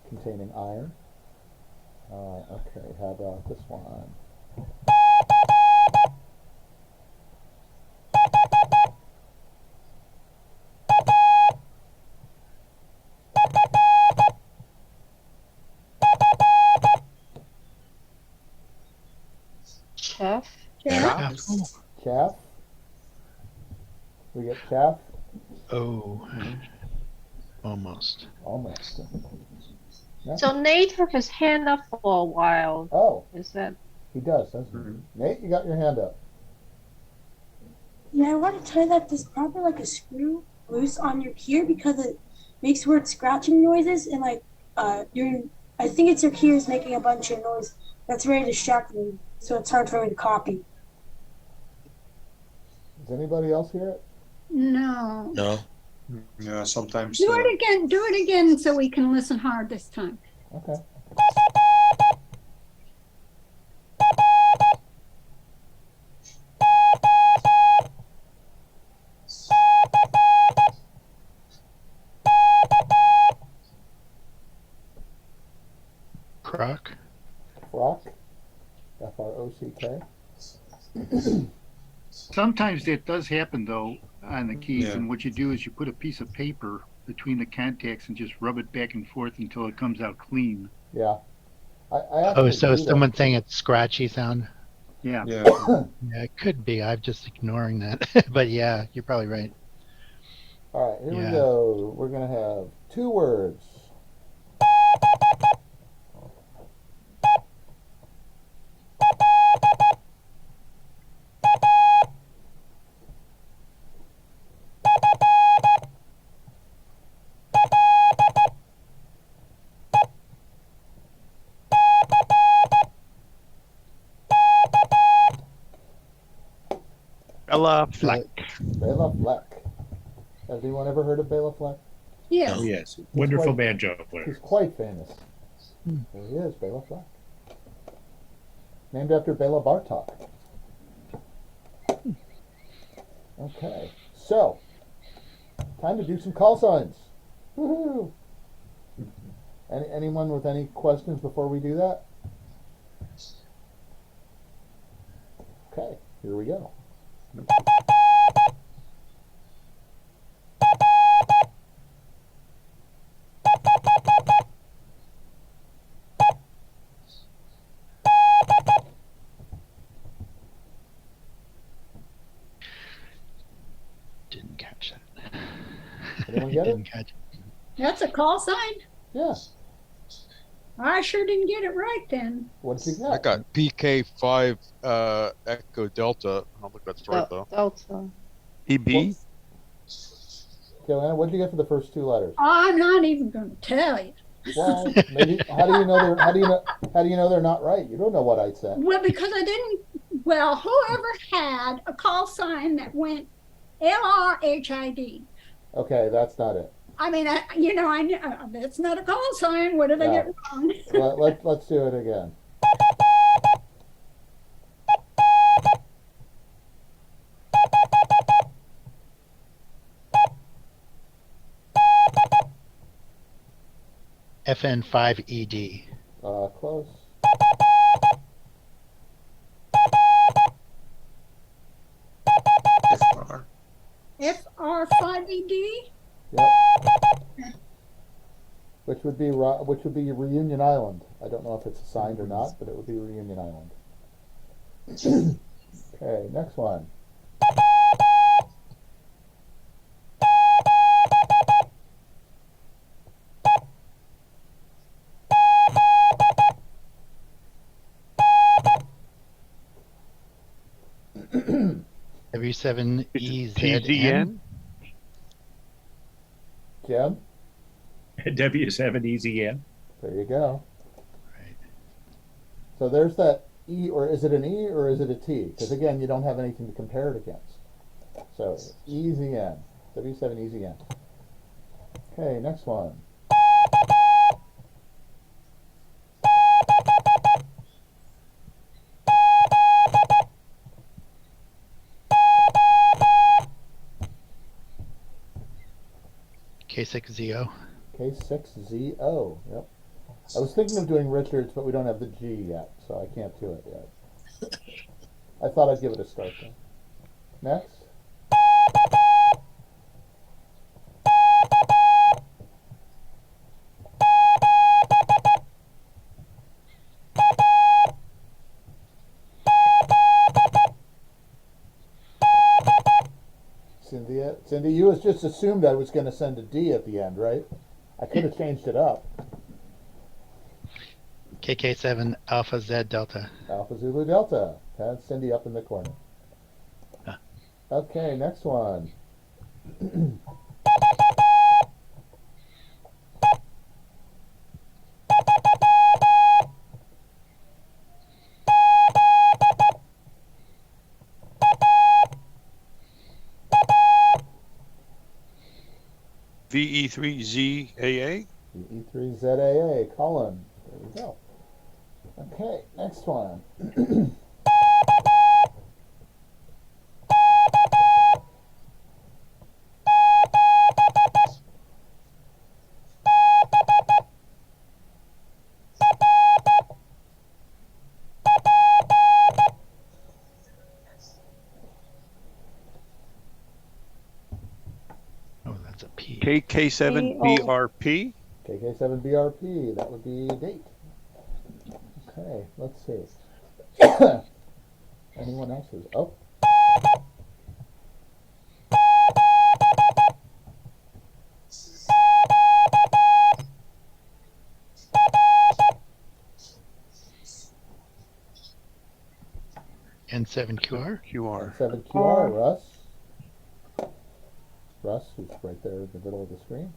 Containing iron. Okay, how about this one? Chef. Chair. Chaff. We get chaff. Oh. Almost. Almost. Next. So Nate have his hand up for a while. Oh, Is that? he does, doesn't he? Nate, you got your hand up. Yeah, I want to tell you that there's probably like a screw loose on your ear because it makes weird scratching noises and like I think it's your ears making a bunch of noise that's very distracting, so it's hard for me to copy. Does anybody else hear it? No. No. Yeah, sometimes. Do it again. Do it again so we can listen hard this time. Okay. Croc. Frock. F-R-O-C-K. Sometimes that does happen though on the keys, Yeah. and what you do is you put a piece of paper between the contacts and just rub it back and forth until it comes out clean. Yeah. I Oh, actually so do is that. someone saying it's scratchy sound? Yeah. Yeah. Yeah, it could be. I'm just ignoring that. But yeah, you're probably right. All right, here we Yeah. go. We're going to have 2 words. Bella Fleck. Bela Fleck. Has anyone ever heard of Bela Fleck? Yes. No. Yes, wonderful quite- banjo player. He's quite famous. There he is, Bela Fleck. Named after Bela Bartok. Okay, so time to do some call signs. Woohoo! Anyone with any questions before we do that? Okay, here we go. Didn't catch that. Anyone get it? Didn't catch it. That's a call sign? Yeah. I sure didn't get it right then. What did you I get? got PK5 Echo Delta. I don't think that's right though. Delta. EB. Joanna, what did you get for the first 2 letters? I'm not even going to tell you. Well, maybe. How do you know they're not right? You don't know what I said. Well, because I didn't. Well, whoever had a call sign that went LRHID. Okay, that's not it. I mean, I know that's not a call sign. What did I get wrong? Let's do it again. FN5ED. Close. FR. FR5ED? Yep. Which would be Reunion Island. I don't know if it's assigned or not, but it would be Reunion Island. Okay, next one. W7EZN. TZN. Jim? W7EZN. There you go. Right. So there's that E, or is it an E or is it a T? Because again, you don't have anything to compare it against. So EZN, W7EZN. Okay, next one. K6ZO. K6ZO, yep. I was thinking of doing Richards, but we don't have the G yet, so I can't do it yet. I thought I'd give it a start though. Next. Cindy, you just assumed I was going to send a D at the end, right? I could have changed it up. KK7 Alpha Z Delta. Alpha Zulu Delta. That's Cindy up in the corner. Huh. Okay, next one. VE3ZAA. VE3ZAA, Colin. There we go. Okay, next one. Oh, that's a P. KK7BRP. KK7BRP, that would be date. Okay, let's see. Anyone else's? Oh. N7QR. QR. N7QR, Russ. Russ, who's right there in the middle of the screen.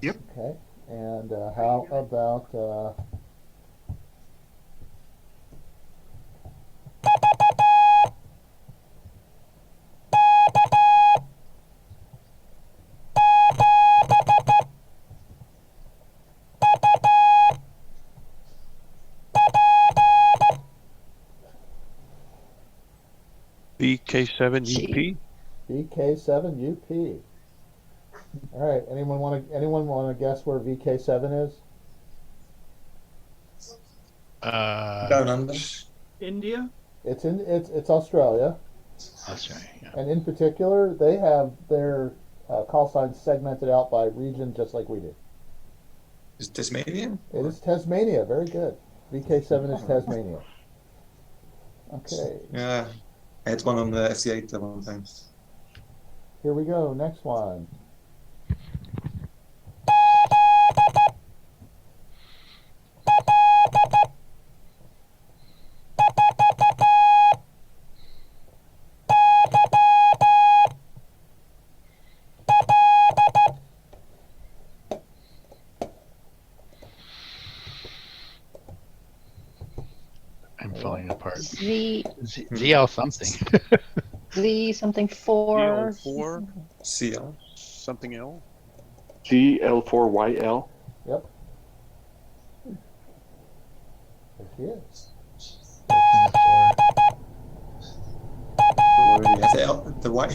Yep. Okay, and how about VK7EP. VK7UP? All right, anyone want to guess where VK7 is? Down under. India? It's Australia, Australia. Yeah. and in particular, they have their call signs segmented out by region, just like we do. Is it Tasmania? It is Tasmania. Very good. VK7 is Tasmania. Okay. Yeah, I had one on the FC8 at one time. Here we go. Next one. I'm falling apart. ZL something. Z something 4. ZL4. CL. Something L. GL4YL. Yep. There she is. Yeah, the L, the Y.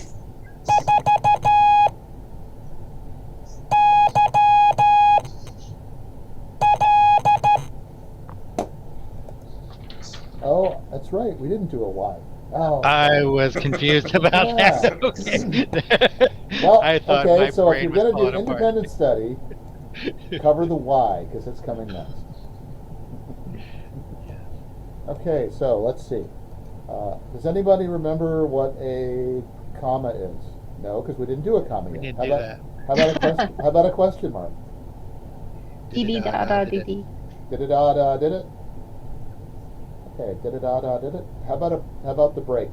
Oh, that's right. We didn't do a Y. Oh. I was confused about that. Okay. Well, I thought okay, my so if brain you're was going to do falling apart. independent study, cover the Y, because it's coming next. Okay, so let's see. Does anybody remember what a comma is? No, because we didn't do a comma yet. didn't How do about, that. How about a question? How about a question mark? Dee da da dee dee. Did it da da did it? Okay, did it da da did it? How about the break?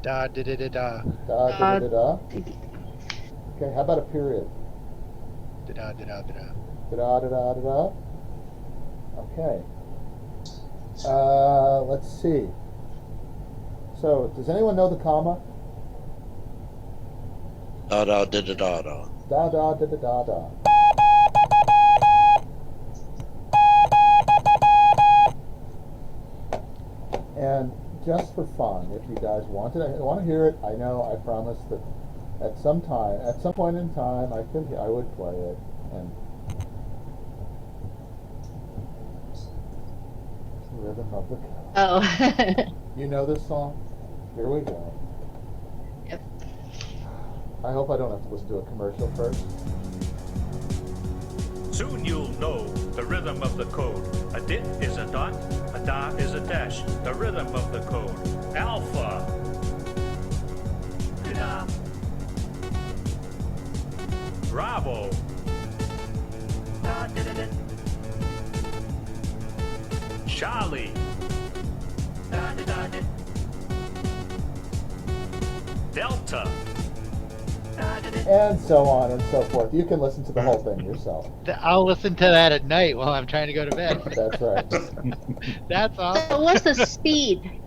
Da da da da da. Da da da da. Okay, how about a period? Da da da da da. Da da da da da. Okay. Let's see. So, does anyone know the comma? Da da da da da da. Da da da da da da. And just for fun, if you guys want to hear it, I know I promised that at some point in time, I would play it. And Rhythm of the Code. Oh. You know this song? Here we go. Yep. I hope I don't have to listen to a commercial first. Soon you'll know the rhythm of the code. A dit is a dot, a da is a dash. The rhythm of the code. Alpha. Da. Bravo. Da, da, da, da. Charlie. Da, da, da, da. Delta. And so on and so forth. You can listen to the whole thing yourself. I'll listen to that at night while I'm trying to go to bed. That's right. That's awesome. So what's the speed?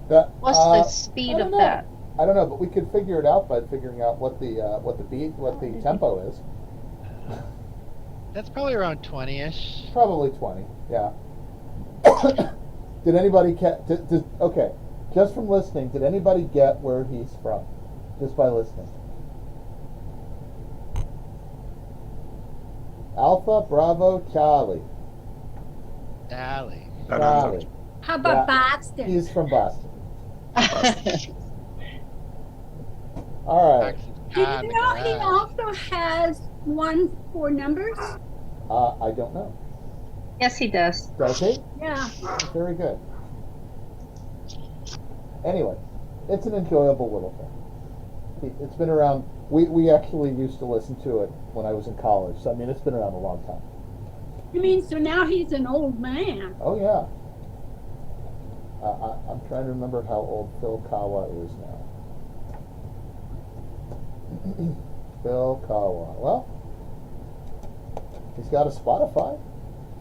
What's the speed of that? I don't know, but we could figure it out by figuring out what the tempo is. That's probably around 20-ish. Probably 20. Yeah. Did anybody okay? Just from listening, did anybody get where he's from? Just by listening. Alpha, Bravo, Charlie. Charlie. Charlie. How about Boston? He's from Boston. All right. Did you know he also has one for numbers? I don't know. Yes, he does. Does he? Yeah. Very good. Anyway, it's an enjoyable little thing. It's been around. We actually used to listen to it when I was in college. So I mean, it's been around a long time. You mean so now he's an old man? Oh yeah. I'm trying to remember how old Phil Kawa is now. Phil Kawa. Well, he's got a Spotify.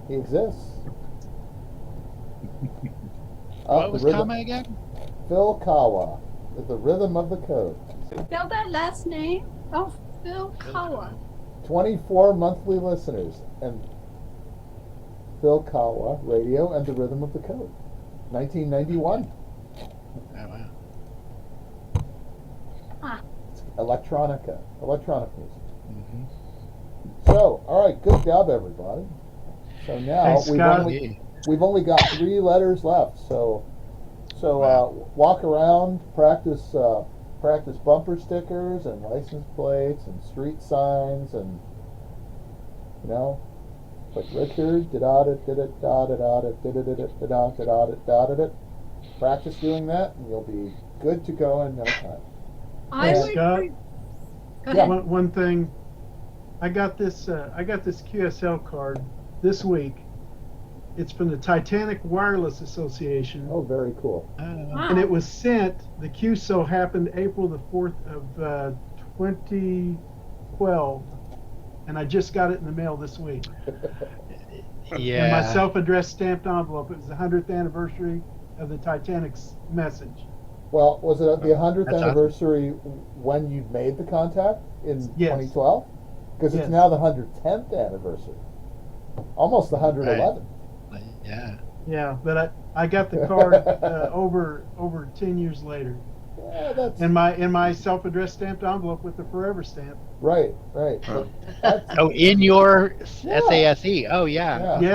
He exists. What was Kama again? Phil Kawa, with the rhythm of the code. Spell that last name. Oh, Phil Kawa. 24 monthly listeners, and Phil Kawa Radio and the Rhythm of the Code, 1991. Oh, wow. It's electronic music. Mm-hmm. So, all right, good job, everybody. So now Thanks, we've Scott. only we've only got 3 letters left. So walk around, practice bumper stickers and license plates and street signs, and like Richard did it, did it, did it, did it, did it. Practice doing that, and you'll be good to go in no time. Scott, go ahead. One thing, I got this QSL card this week. It's from the Titanic Wireless Association. Oh, very cool. And it was sent, the QSO happened April the 4th of 2012. And I just got it in the mail this week. Yeah. And my self-addressed stamped envelope. It was the 100th anniversary of the Titanic's message. Well, was it the 100th That's anniversary when you made the contact in Yes. 2012? Because it's Yes. now the 110th anniversary. Almost the 111th. Yeah. Yeah, but I got the card over 10 years later. Yeah, that's In my self-addressed stamped envelope with the forever stamp. right. But that's- Oh, in your Yeah. SASE. Oh, yeah. Yeah.